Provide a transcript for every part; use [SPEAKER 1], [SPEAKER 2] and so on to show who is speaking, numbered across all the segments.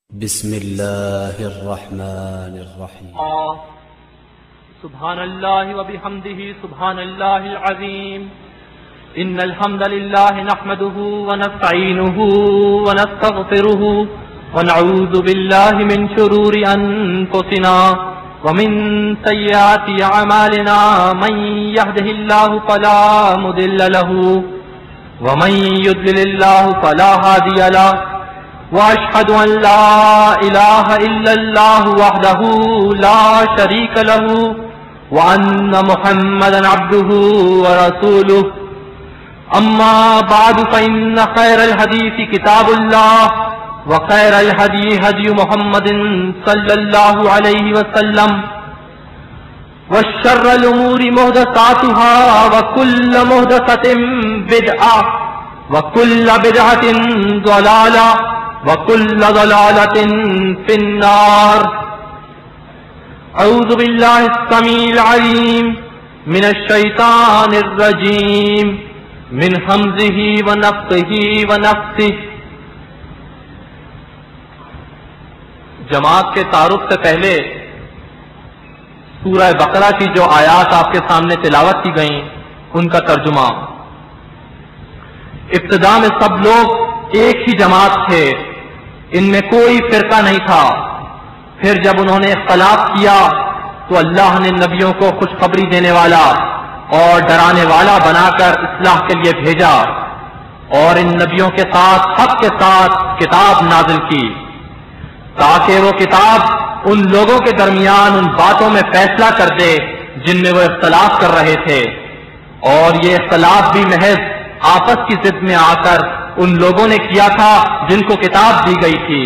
[SPEAKER 1] بسم الله الرحمن الرحيم.
[SPEAKER 2] سبحان الله وبحمده سبحان الله العظيم. إن الحمد لله نحمده ونستعينه ونستغفره ونعوذ بالله من شرور أنفسنا ومن سيئات أعمالنا. من يهده الله فلا مضل له ومن يضلل الله فلا هادي له. وأشهد أن لا إله إلا الله وحده لا شريك له وأن محمدا عبده ورسوله. أما بعد فإن خير الحديث كتاب الله وخير الهدي هدي محمد صلى الله عليه وسلم وشر الأمور محدثاتها وكل محدثة بدعة وكل بدعة ضلالة وكل ضلالة في النار. أعوذ بالله السميع العليم من الشيطان الرجيم من همزه ونفخه ونفثه. جماعت کے تعارف سے پہلے سورہ بقرہ کی جو آیات آپ کے سامنے تلاوت کی گئیں ان کا ترجمہ. ابتدا میں سب لوگ ایک ہی جماعت تھے، ان میں کوئی فرقہ نہیں تھا. پھر جب انہوں نے اختلاف کیا تو اللہ نے نبیوں کو خوشخبری دینے والا اور ڈرانے والا بنا کر اصلاح کے لیے بھیجا، اور ان نبیوں کے ساتھ حق کے ساتھ کتاب نازل کی تاکہ وہ کتاب ان لوگوں کے درمیان ان باتوں میں فیصلہ کر دے جن میں وہ اختلاف کر رہے تھے. اور یہ اختلاف بھی محض آپس کی ضد میں آ کر ان لوگوں نے کیا تھا جن کو کتاب دی گئی تھی،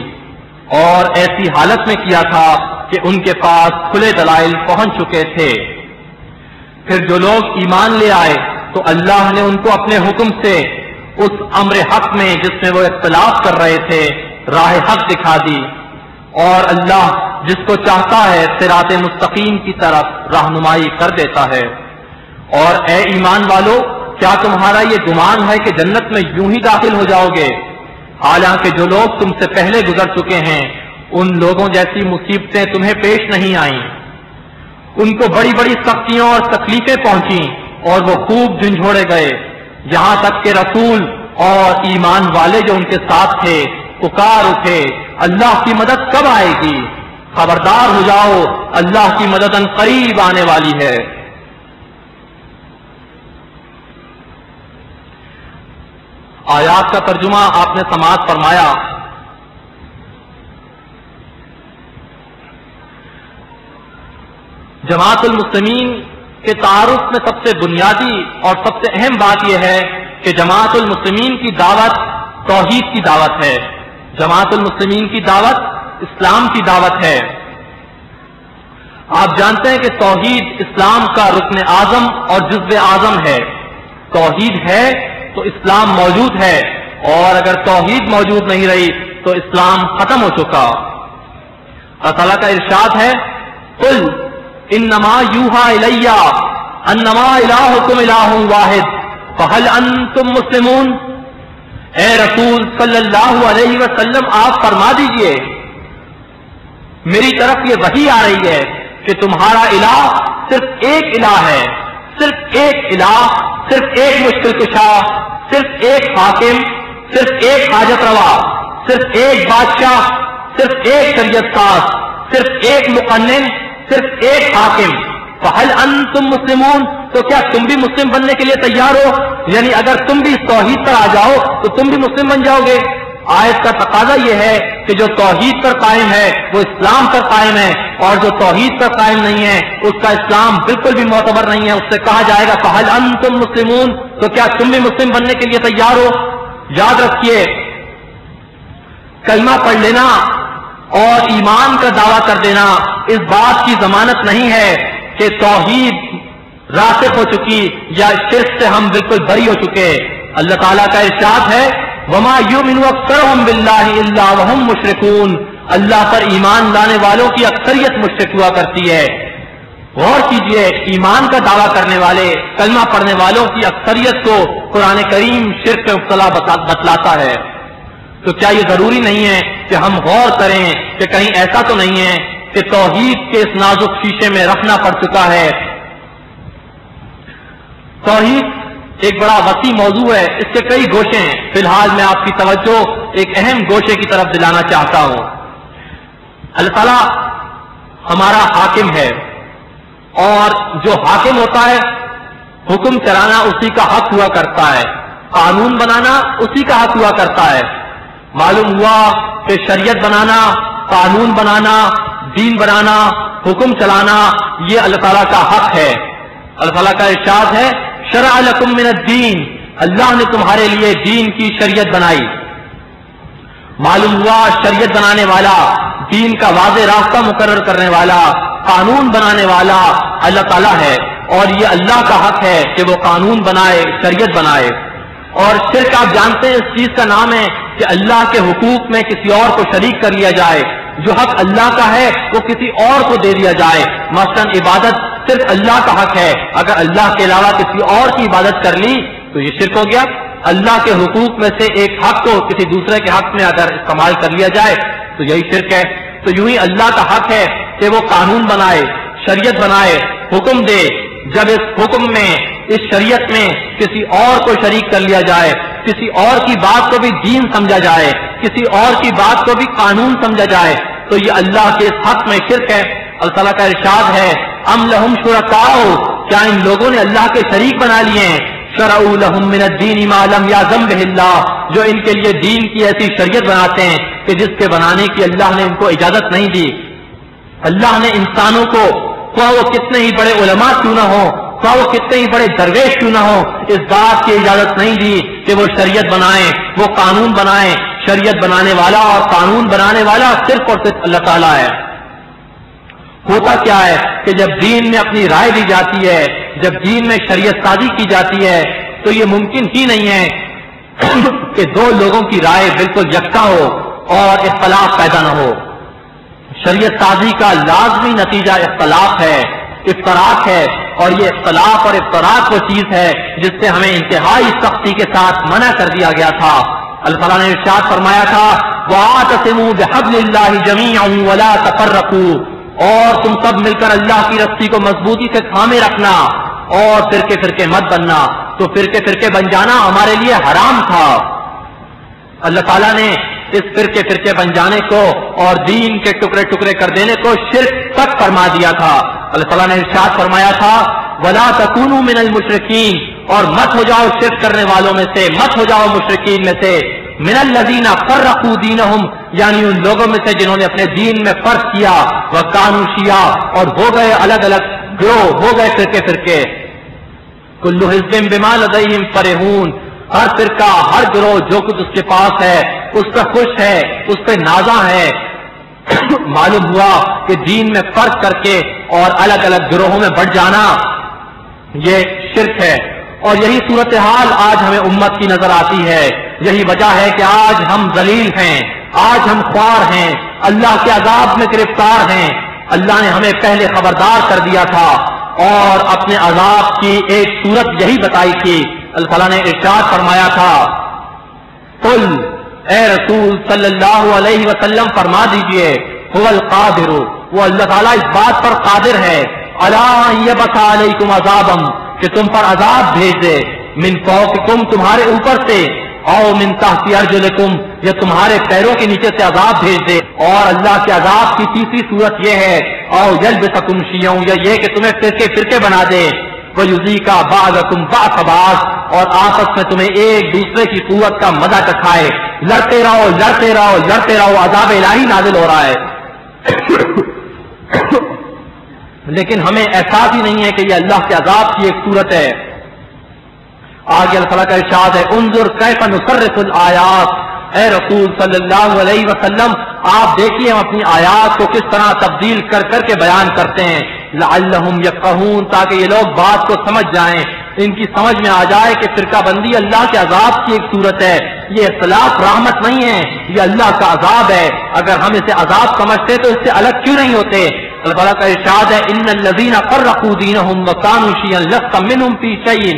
[SPEAKER 2] اور ایسی حالت میں کیا تھا کہ ان کے پاس کھلے دلائل پہنچ چکے تھے. پھر جو لوگ ایمان لے آئے تو اللہ نے ان کو اپنے حکم سے اس امر حق میں جس میں وہ اختلاف کر رہے تھے راہ حق دکھا دی، اور اللہ جس کو چاہتا ہے صراط مستقیم کی طرف رہنمائی کر دیتا ہے. اور اے ایمان والو، کیا تمہارا یہ گمان ہے کہ جنت میں یوں ہی داخل ہو جاؤ گے، حالانکہ جو لوگ تم سے پہلے گزر چکے ہیں ان لوگوں جیسی مصیبتیں تمہیں پیش نہیں آئیں. ان کو بڑی بڑی سختیاں اور تکلیفیں پہنچیں اور وہ خوب جھنجھوڑے گئے، یہاں تک کہ رسول اور ایمان والے جو ان کے ساتھ تھے پکار اٹھے، اللہ کی مدد کب آئے گی؟ خبردار ہو جاؤ، اللہ کی مدد ان قریب آنے والی ہے. آیات کا ترجمہ آپ نے سماعت فرمایا. جماعت المسلمین کے تعارف میں سب سے بنیادی اور سب سے اہم بات یہ ہے کہ جماعت المسلمین کی دعوت توحید کی دعوت ہے. جماعت المسلمین کی دعوت اسلام کی دعوت ہے. آپ جانتے ہیں کہ توحید اسلام کا رکن اعظم اور جزو اعظم ہے. توحید ہے تو اسلام موجود ہے، اور اگر توحید موجود نہیں رہی تو اسلام ختم ہو چکا. اللہ تعالیٰ کا ارشاد ہے، قل انما یوحی الی انما الہکم الہ واحد فہل انتم مسلمون. اے رسول صلی اللہ علیہ وسلم، آپ فرما دیجئے میری طرف یہ وحی آ رہی ہے کہ تمہارا الہ صرف ایک الہ ہے، صرف ایک الہ، صرف ایک مشکل کشا، صرف ایک حاکم، صرف ایک حاجت روا، صرف ایک بادشاہ، صرف ایک شریعت ساز، صرف ایک مقنن، صرف ایک حاکم. فہل انتم مسلمون، تو کیا تم بھی مسلم بننے کے لیے تیار ہو؟ یعنی اگر تم بھی اس توحید پر آ جاؤ تو تم بھی مسلم بن جاؤ گے. آیت کا تقاضا یہ ہے کہ جو توحید پر قائم ہے وہ اسلام پر قائم ہے، اور جو توحید پر قائم نہیں ہے اس کا اسلام بالکل بھی معتبر نہیں ہے. اس سے کہا جائے گا فہل انتم مسلمون، تو کیا تم بھی مسلم بننے کے لیے تیار ہو؟ یاد رکھیے، کلمہ پڑھ لینا اور ایمان کا دعویٰ کر دینا اس بات کی ضمانت نہیں ہے کہ توحید راسخ ہو چکی یا شرک سے ہم بالکل بری ہو چکے. اللہ تعالیٰ کا ارشاد ہے، وما یؤمن اکثرهم باللہ الا وهم مشرکون. اللہ پر ایمان لانے والوں کی اکثریت مشرک ہوا کرتی ہے. غور کیجئے، ایمان کا دعویٰ کرنے والے، کلمہ پڑھنے والوں کی اکثریت کو قرآن کریم شرک میں مبتلا بتلاتا ہے. تو کیا یہ ضروری نہیں ہے کہ ہم غور کریں کہ کہیں ایسا تو نہیں ہے کہ توحید کے اس نازک شیشے میں رکھنا پڑ چکا ہے؟ توحید ایک بڑا وسیع موضوع ہے، اس کے کئی گوشے ہیں. فی الحال میں آپ کی توجہ ایک اہم گوشے کی طرف دلانا چاہتا ہوں. اللہ تعالیٰ ہمارا حاکم ہے، اور جو حاکم ہوتا ہے حکم چلانا اسی کا حق ہوا کرتا ہے، قانون بنانا اسی کا حق ہوا کرتا ہے. معلوم ہوا کہ شریعت بنانا، قانون بنانا، دین بنانا، حکم چلانا یہ اللہ تعالیٰ کا حق ہے. اللہ تعالیٰ کا ارشاد ہے شرع لکم من الدین، اللہ نے تمہارے لیے دین کی شریعت بنائی. معلوم ہوا شریعت بنانے والا، دین کا واضح راستہ مقرر کرنے والا، قانون بنانے والا اللہ تعالیٰ ہے، اور یہ اللہ کا حق ہے کہ وہ قانون بنائے، شریعت بنائے. اور شرک آپ جانتے ہیں اس چیز کا نام ہے کہ اللہ کے حقوق میں کسی اور کو شریک کر لیا جائے، جو حق اللہ کا ہے وہ کسی اور کو دے دیا جائے. مثلا عبادت صرف اللہ کا حق ہے، اگر اللہ کے علاوہ کسی اور کی عبادت کر لی تو یہ شرک ہو گیا. اللہ کے حقوق میں سے ایک حق کو کسی دوسرے کے حق میں اگر استعمال کر لیا جائے تو یہی شرک ہے. تو یوں ہی اللہ کا حق ہے کہ وہ قانون بنائے، شریعت بنائے، حکم دے. جب اس حکم میں، اس شریعت میں کسی اور کو شریک کر لیا جائے، کسی اور کی بات کو بھی دین سمجھا جائے، کسی اور کی بات کو بھی قانون سمجھا جائے، تو یہ اللہ کے اس حق میں شرک ہے. اللہ تعالیٰ کا ارشاد ہے ام لہم شرکاء، کیا ان لوگوں نے اللہ کے شریک بنا لیے ہیں؟ شرعوا لہم من الدین ما لم یأذن بہ اللہ، جو ان کے لیے دین کی ایسی شریعت بناتے ہیں کہ جس کے بنانے کی اللہ نے ان کو اجازت نہیں دی. اللہ نے انسانوں کو، خواہ وہ کتنے ہی بڑے علماء کیوں نہ ہوں، خواہ وہ کتنے ہی بڑے درویش کیوں نہ ہوں، اس بات کی اجازت نہیں دی کہ وہ شریعت بنائیں، وہ قانون بنائیں. شریعت بنانے والا اور قانون بنانے والا صرف اور صرف اللہ تعالیٰ ہے. ہوتا کیا ہے کہ جب دین میں اپنی رائے دی جاتی ہے، جب دین میں شریعت سازی کی جاتی ہے، تو یہ ممکن ہی نہیں ہے کہ دو لوگوں کی رائے بالکل یکساں ہو اور اختلاف پیدا نہ ہو. شریعت سازی کا لازمی نتیجہ اختلاف ہے، افتراق ہے، اور یہ اختلاف اور افتراق وہ چیز ہے جس سے ہمیں انتہائی سختی کے ساتھ منع کر دیا گیا تھا. اللہ تعالیٰ نے ارشاد فرمایا تھا وَاعْتَصِمُوا بِحَبْلِ اللَّهِ جَمِيعًا وَلَا تَفَرَّقُوا، اور تم سب مل کر اللہ کی رسی کو مضبوطی سے تھامے رکھنا اور فرقے فرقے مت بننا. تو فرقے فرقے بن جانا ہمارے لیے حرام تھا. اللہ تعالیٰ نے اس فرقے فرقے بن جانے کو اور دین کے ٹکڑے ٹکڑے کر دینے کو شرک تک فرما دیا تھا. اللہ تعالیٰ نے ارشاد فرمایا تھا وَلَا تَكُونُوا مِنَ الْمُشْرِكِينَ، اور مت ہو جاؤ شرک کرنے والوں میں سے، مت ہو جاؤ مشرکین میں سے. مِنَ الَّذِينَ فَرَّقُوا دِينَهُمْ، یعنی ان لوگوں میں سے جنہوں نے اپنے دین میں فرق کیا، وَكَانُوا شِيَعًا، اور ہو گئے الگ الگ گروہ، ہو گئے فرقے فرقے. كُلُّ حِزْبٍ بِمَا لَدَيْهِمْ فَرِحُونَ، ہر فرقہ، ہر گروہ جو کچھ اس کے پاس ہے اس پہ خوش ہے، اس پہ نازاں ہے. معلوم ہوا کہ دین میں فرق کر کے اور الگ الگ گروہوں میں بٹ جانا یہ شرک ہے. اور یہی صورتحال آج ہمیں امت کی نظر آتی ہے. یہی وجہ ہے کہ آج ہم ذلیل ہیں، آج ہم خوار ہیں، اللہ کے عذاب میں گرفتار ہیں. اللہ نے ہمیں پہلے خبردار کر دیا تھا اور اپنے عذاب کی ایک صورت یہی بتائی تھی. اللہ تعالیٰ نے ارشاد فرمایا تھا قل، اے رسول صلی اللہ علیہ وسلم فرما دیجئے هو القادر، وہ اللہ تعالیٰ اس بات پر قادر ہے الا یبعث علیکم عذابا، کہ تم پر عذاب بھیج دے، من فوقکم، تمہارے اوپر سے، او من تحت ارجلکم، یا تمہارے پیروں کے نیچے سے عذاب بھیج دے. اور اللہ کے عذاب کی تیسری صورت یہ ہے او یلبسکم شیعا، یا یہ کہ تمہیں فرقے فرقے بنا دے، وَيُذِيقَ بَعْضَكُمْ بَعْضَ بَعْض، اور آپس میں تمہیں ایک دوسرے کی قوت کا مزہ چکھائے. لڑتے رہو لڑتے رہو لڑتے رہو، عذاب الہی نازل ہو رہا ہے. لیکن ہمیں احساس ہی نہیں ہے کہ یہ اللہ کے عذاب کی ایک صورت ہے. آگے اللہ تعالیٰ کا ارشاد ہے انظر کیف نصرف الآیات، اے رسول صلی اللہ علیہ وسلم آپ دیکھیے ہم اپنی آیات کو کس طرح تبدیل کر کر کے بیان کرتے ہیں. لعلہم یفقہون، تاکہ یہ لوگ بات کو سمجھ جائیں، ان کی سمجھ میں آ جائے کہ فرقہ بندی اللہ کے عذاب کی ایک صورت ہے. یہ اختلاف رحمت نہیں ہے، یہ اللہ کا عذاب ہے. اگر ہم اسے عذاب سمجھتے تو اس سے الگ کیوں نہیں ہوتے؟ اللہ تعالیٰ کا ارشاد ہے ان الذین فرقوا دینہم وکانوا شیعا لست منہم فی شیء،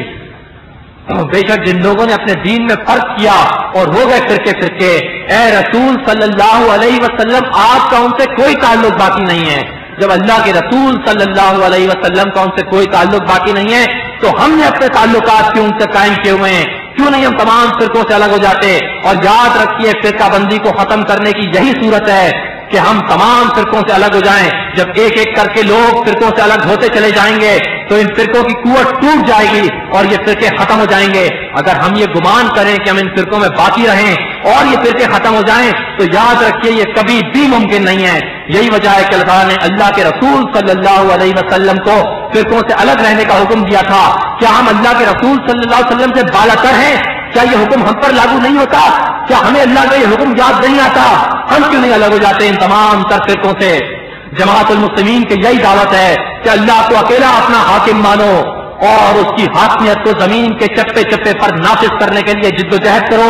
[SPEAKER 2] بے شک جن لوگوں نے اپنے دین میں فرق کیا اور ہو گئے فرقے فرقے، اے رسول صلی اللہ علیہ وسلم آپ کا ان سے کوئی تعلق باقی نہیں ہے۔ جب اللہ کے رسول صلی اللہ علیہ وسلم کا ان سے کوئی تعلق باقی نہیں ہے تو ہم نے اپنے تعلقات کیوں ان سے قائم کیے ہوئے ہیں؟ کیوں نہیں ہم تمام فرقوں سے الگ ہو جاتے؟ اور یاد رکھیے فرقہ بندی کو ختم کرنے کی یہی صورت ہے کہ ہم تمام فرقوں سے الگ ہو جائیں۔ جب ایک ایک کر کے لوگ فرقوں سے الگ ہوتے چلے جائیں گے تو ان فرقوں کی قوت ٹوٹ جائے گی اور یہ فرقے ختم ہو جائیں گے۔ اگر ہم یہ گمان کریں کہ ہم ان فرقوں میں باقی رہیں اور یہ فرقے ختم ہو جائیں تو یاد رکھیے یہ کبھی بھی ممکن نہیں ہے۔ یہی وجہ ہے کہ اللہ نے اللہ کے رسول صلی اللہ علیہ وسلم کو فرقوں سے الگ رہنے کا حکم دیا تھا۔ کیا ہم اللہ کے رسول صلی اللہ علیہ وسلم سے بالاتر ہیں؟ کیا یہ حکم ہم پر لاگو نہیں ہوتا؟ کیا ہمیں اللہ کا یہ حکم یاد نہیں آتا؟ ہم کیوں نہیں الگ ہو جاتے ان تمام تر فرقوں سے؟ جماعت المسلمین کی یہی دعوت ہے کہ اللہ کو اکیلا اپنا حاکم مانو اور اس کی حاکمیت کو زمین کے چپے چپے پر نافذ کرنے کے لیے جد و جہد کرو۔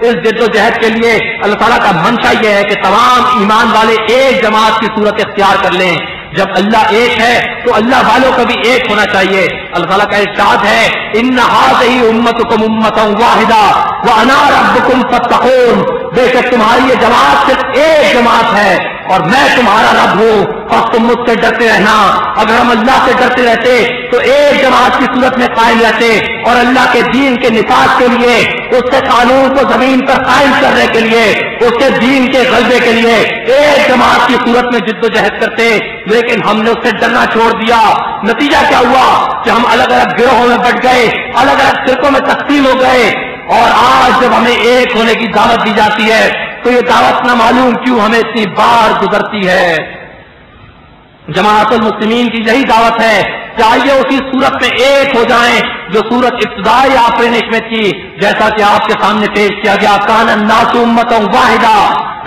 [SPEAKER 2] اس جد و جہد کے لیے اللہ تعالیٰ کا منشا یہ ہے کہ تمام ایمان والے ایک جماعت کی صورت اختیار کر لیں۔ جب اللہ ایک ہے تو اللہ والوں کا بھی ایک ہونا چاہیے۔ اللہ تعالیٰ کا ارشاد ہے ان ھذہ امتکم امۃ واحدہ وانا ربکم فاتقون، بے شک تمہاری یہ جماعت صرف ایک جماعت ہے اور میں تمہارا رب ہوں اور تم مجھ سے ڈرتے رہنا۔ اگر ہم اللہ سے ڈرتے رہتے تو ایک جماعت کی صورت میں قائم رہتے اور اللہ کے دین کے نفاذ کے لیے، اس کے قانون کو زمین پر قائم کرنے کے لیے، اس کے دین کے غلبے کے لیے ایک جماعت کی صورت میں جد و جہد کرتے، لیکن ہم نے اس سے ڈرنا چھوڑ دیا۔ نتیجہ کیا ہوا کہ ہم الگ الگ گروہوں میں بٹ گئے، الگ الگ فرقوں میں تقسیم ہو گئے، اور آج جب ہمیں ایک ہونے کی دعوت دی جاتی ہے تو یہ دعوت نہ معلوم کیوں ہمیں اتنی بار گزرتی ہے۔ جماعت المسلمین کی یہی دعوت ہے کہ آئیے اسی صورت میں ایک ہو جائیں جو صورت ابتدائی آفرینش میں تھی، جیسا کہ آپ کے سامنے پیش کیا گیا کان الناس امۃ واحدہ،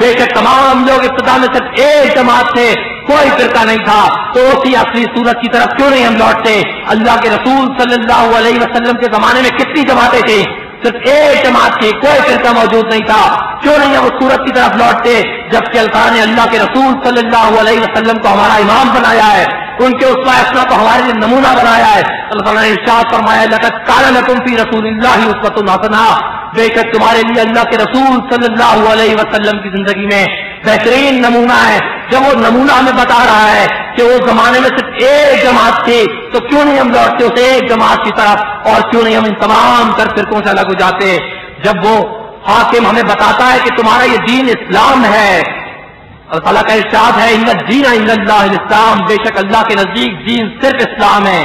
[SPEAKER 2] بے شک تمام لوگ ابتدا میں صرف ایک جماعت تھے، کوئی فرقہ نہیں تھا، تو اسی اصلی صورت کی طرف کیوں نہیں ہم لوٹتے؟ اللہ کے رسول صلی اللہ علیہ وسلم کے زمانے میں کتنی جماعتیں تھیں؟ صرف ایک جماعت تھی، کوئی فرقہ موجود نہیں تھا، کیوں نہیں ہم اس صورت کی طرف لوٹتے؟ جبکہ اللہ نے اللہ کے رسول صلی اللہ علیہ وسلم کو ہمارا امام بنایا ہے، ان کے اسوہ حسنہ کو ہمارے لیے نمونہ بنایا ہے۔ اللہ تعالیٰ نے ارشاد فرمایا لقد کان لکم فی رسول اللہ اسوۃ حسنہ، بے شک تمہارے لیے اللہ کے رسول صلی اللہ علیہ وسلم کی زندگی میں بہترین نمونہ ہے۔ جب وہ نمونہ ہمیں بتا رہا ہے کہ وہ زمانے میں صرف ایک جماعت تھی تو کیوں نہیں ہم لوٹتے اسے ایک جماعت کی طرف، اور کیوں نہیں ہم ان تمام تر فرقوں سے الگ ہو جاتے؟ جب وہ حاکم ہمیں بتاتا ہے کہ تمہارا یہ دین اسلام ہے، اللہ تعالیٰ کا ارشاد ہے ان الدین عند اللہ الاسلام، بے شک اللہ کے نزدیک دین صرف اسلام ہے۔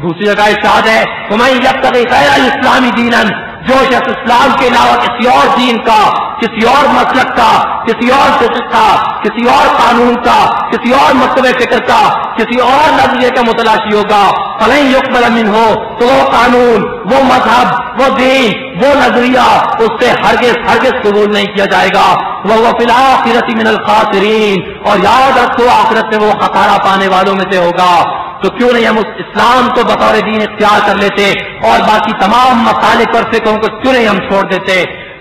[SPEAKER 2] دوسری جگہ ارشاد ہے ومن یبتغی غیر الاسلام دینا، جو شخص اسلام کے علاوہ کسی اور دین کا، کسی اور مسلک کا، کسی اور فکر کا، کسی اور قانون کا، کسی اور مکتب فکر کا، کسی اور نظریے کا متلاشی ہوگا فلن یقبل منہ، تو وہ قانون، وہ مذہب، وہ دین، وہ نظریہ اس سے ہرگز ہرگز قبول نہیں کیا جائے گا۔ وہ فی الآخرۃ من الخاسرین، اور یاد رکھو آخرت میں وہ خسارہ پانے والوں میں سے ہوگا۔ تو کیوں نہیں ہم اس اسلام کو بطور دین اختیار کر لیتے اور باقی تمام مسالک اور فقہوں کو کیوں نہیں ہم چھوڑ دیتے؟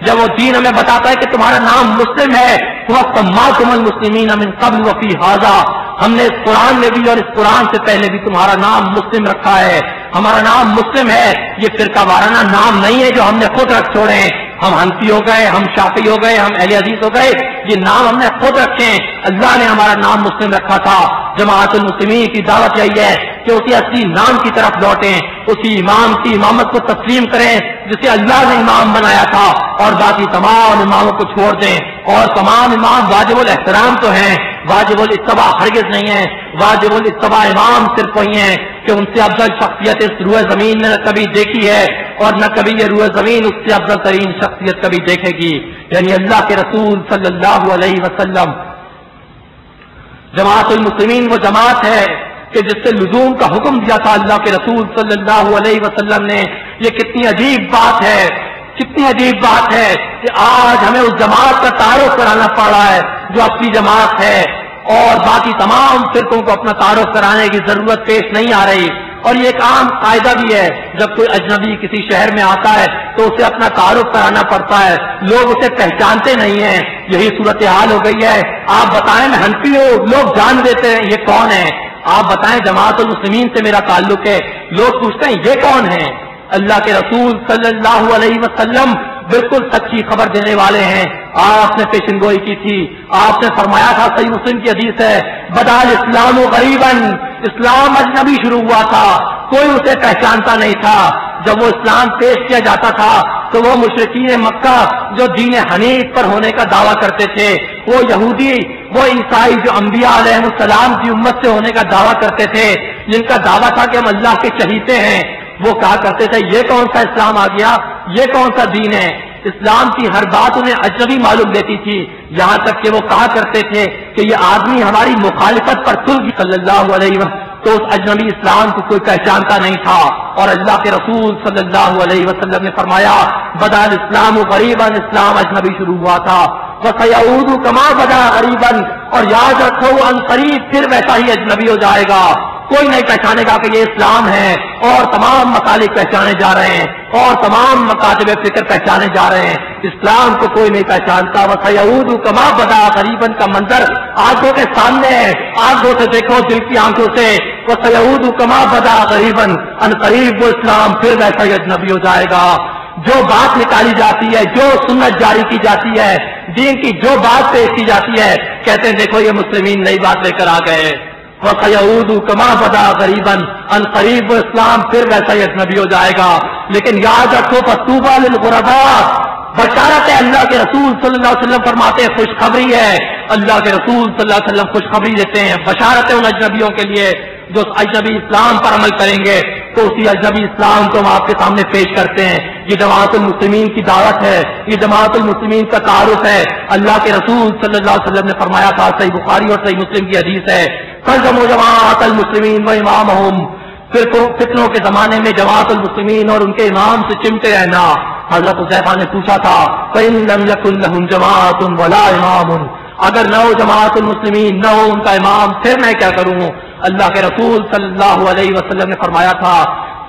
[SPEAKER 2] جب وہ دین ہمیں بتاتا ہے کہ تمہارا نام مسلم ہے، وَسَمَّاكُمُ الْمُسْلِمِينَ مِنْ قَبْلُ وَفِي هَذَا، ہم نے اس قرآن میں بھی اور اس قرآن سے پہلے بھی تمہارا نام مسلم رکھا ہے، ہمارا نام مسلم ہے، یہ فرقہ وارانہ نام نہیں ہے جو ہم نے خود رکھ چھوڑے ہیں۔ ہم حنفی ہو گئے، ہم شافعی ہو گئے، ہم اہل حدیث ہو گئے، یہ نام ہم نے خود رکھے ہیں، اللہ نے ہمارا نام مسلم رکھا تھا۔ جماعت المسلمین کی دعوت یہی ہے کہ اسی اصلی نام کی طرف لوٹیں، اسی امام کی امامت کو تسلیم کریں جسے اللہ نے امام بنایا تھا، اور باقی تمام اماموں کو چھوڑ دیں۔ اور تمام امام واجب الاحترام تو ہیں، واجب الاتباع ہرگز نہیں ہے۔ واجب الاتباع امام صرف وہی ہیں کہ ان سے افضل شخصیت اس روئے زمین نے نہ کبھی دیکھی ہے اور نہ کبھی یہ روئے زمین اس سے افضل ترین شخصیت کبھی دیکھے گی، یعنی اللہ کے رسول صلی اللہ علیہ وسلم۔ جماعت المسلمین وہ جماعت ہے کہ جس سے لزوم کا حکم دیا تھا اللہ کے رسول صلی اللہ علیہ وسلم نے۔ یہ کتنی عجیب بات ہے، کتنی عجیب بات ہے کہ آج ہمیں اس جماعت کا تعارف کرانا پڑ رہا ہے جو اپنی جماعت ہے، اور باقی تمام فرقوں کو اپنا تعارف کرانے کی ضرورت پیش نہیں آ رہی۔ اور یہ ایک عام قاعدہ بھی ہے، جب کوئی اجنبی کسی شہر میں آتا ہے تو اسے اپنا تعارف کرانا پڑتا ہے، لوگ اسے پہچانتے نہیں ہیں۔ یہی صورتحال ہو گئی ہے۔ آپ بتائیں میں حنفی ہوں، لوگ جان دیتے ہیں یہ کون ہے۔ آپ بتائیں جماعت المسلمین سے میرا تعلق ہے، لوگ پوچھتے ہیں یہ کون ہے۔ اللہ کے رسول صلی اللہ علیہ وسلم بالکل سچی خبر دینے والے ہیں. آپ نے پیشن گوئی کی تھی, آپ نے فرمایا تھا, صحیح مسلم کی حدیث ہے, بدال اسلام غریباً, اسلام اجنبی شروع ہوا تھا, کوئی اسے پہچانتا نہیں تھا. جب وہ اسلام پیش کیا جاتا تھا تو وہ مشرکین مکہ جو دین حنیف پر ہونے کا دعویٰ کرتے تھے, وہ یہودی, وہ عیسائی جو انبیاء علیہ السلام کی امت سے ہونے کا دعویٰ کرتے تھے, جن کا دعویٰ تھا کہ ہم اللہ کے چہیتے ہیں, وہ کہا کرتے تھے یہ کون سا اسلام آ گیا, یہ کون سا دین ہے. اسلام کی ہر بات انہیں اجنبی معلوم دیتی تھی, یہاں تک کہ وہ کہا کرتے تھے کہ یہ آدمی ہماری مخالفت پر تل گئی صلی اللہ علیہ وسلم. تو اس اجنبی اسلام کو کوئی پہچانتا نہیں تھا, اور اللہ کے رسول صلی اللہ علیہ وسلم نے فرمایا بدال اسلام غریباً, اسلام اجنبی شروع ہوا تھا, وسيعود كما بدا غریباً, اور یاد رکھو ان قریب پھر ویسا ہی اجنبی ہو جائے گا. کوئی نہیں پہچانے گا کہ یہ اسلام ہے, اور تمام مسالک پہچانے جا رہے ہیں, اور تمام مکاتب فکر پہچانے جا رہے ہیں, اسلام کو کوئی نہیں پہچانتا. وسيعود كما بدا غریباً کا منظر آنکھوں کے سامنے ہے, آنکھوں سے دیکھو, دل کی آنکھوں سے. وسيعود كما بدا غریباً, ان قریب وہ اسلام پھر ویسا ہی اجنبی ہو جائے گا. جو بات نکالی جاتی ہے, جو سنت جاری کی جاتی ہے, دین کی جو بات پیش کی جاتی ہے, کہتے ہیں دیکھو یہ مسلمین نئی بات لے کر آ گئے. وَسَيَعُودُ كَمَا بَدَا قَرِيبًا, ان قریب وہ اسلام پھر ویسا ہی اجنبی ہو جائے گا. لیکن یاد رکھو فَطُوبَى لِلْغُرَبَاء, بشارت ہے. اللہ کے رسول صلی اللہ علیہ وسلم فرماتے ہیں خوشخبری ہے, اللہ کے رسول صلی اللہ علیہ وسلم خوشخبری دیتے ہیں, بشارت ہے ان اجنبیوں کے لیے جو اجنبی اسلام پر عمل کریں گے. تو اسی اجنبی اسلام کو ہم آپ کے سامنے پیش کرتے ہیں. یہ جماعت المسلمین کی دعوت ہے, یہ جماعت المسلمین کا تعارف ہے. اللہ کے رسول صلی اللہ علیہ وسلم نے فرمایا تھا, صحیح بخاری اور صحیح مسلم کی حدیث ہے, فَالْزَمُوا جَمَاعَةَ الْمُسْلِمِينَ وَإِمَامَهُمْ, پھر فتنوں کے زمانے میں جماعت المسلمین اور ان کے امام سے چمٹے رہنا. حضرت حذیفہ نے پوچھا تھا فَإِن لَمْ يَكُن لَهُمْ جَمَاعَةٌ وَلَا إِمَامٌ, اگر نہ ہو جماعت المسلمین, نہ ہو ان کا امام, پھر میں کیا کروں. اللہ کے رسول صلی اللہ علیہ وسلم نے فرمایا تھا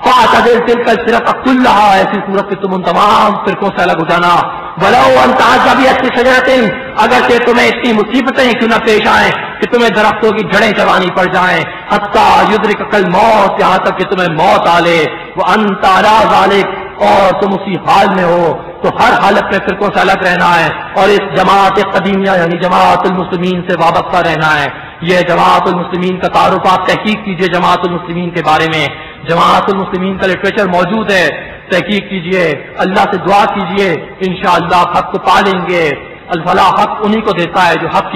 [SPEAKER 2] فَاعْتَزِلْ تِلْكَ الْفِرَقَ كُلَّهَا, ایسی صورت کہ تم ان تمام فرقوں سے الگ ہو جانا. وَلَوْ أَنْ تَعَزَّ بِأَصْلِ شَجَرَةٍ, اگرچہ تمہیں اتنی مصیبتیں کیوں نہ پیش آئیں کہ تمہیں درختوں کی جڑیں چبانی پڑ جائیں. حَتَّى يُدْرِكَكَ الْمَوْتُ, یہاں تک کہ تمہیں موت آ لے. وَأَنْتَ عَلَىٰ ذَلِكَ, اور تم اسی حال میں ہو. تو ہر حالت میں فرقوں سے الگ رہنا ہے, اور اس جماعت قدیمیہ یعنی جماعت المسلمین سے وابستہ رہنا ہے. یہ جماعت المسلمین کا تعارف آپ تحقیق کیجئے جماعت المسلمین کے بارے میں. جماعت المسلمین کا لٹریچر موجود ہے, تحقیق کیجئے, اللہ سے دعا کیجئے, انشاءاللہ حق کو پا لیں گے. الفلاح حق انہی کو دیتا ہے جو حق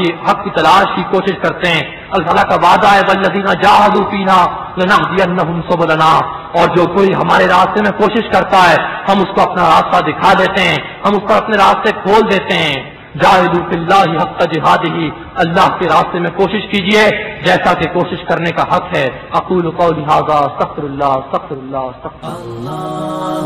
[SPEAKER 2] کی تلاش کی کوشش کرتے ہیں. الفلاح کا وعدہ ہے والذین جاہدوا فینا لنہدینہم سبلنا, اور جو کوئی ہمارے راستے میں کوشش کرتا ہے ہم اس کو اپنا راستہ دکھا دیتے ہیں, ہم اس کو اپنے راستے کھول دیتے ہیں. جاہدوا فی اللہ حق جہادہ, اللہ کے راستے میں کوشش کیجئے جیسا کہ کوشش کرنے کا حق ہے. اقول قولی ھذا استغفر اللہ استغفر اللہ استغفر اللہ.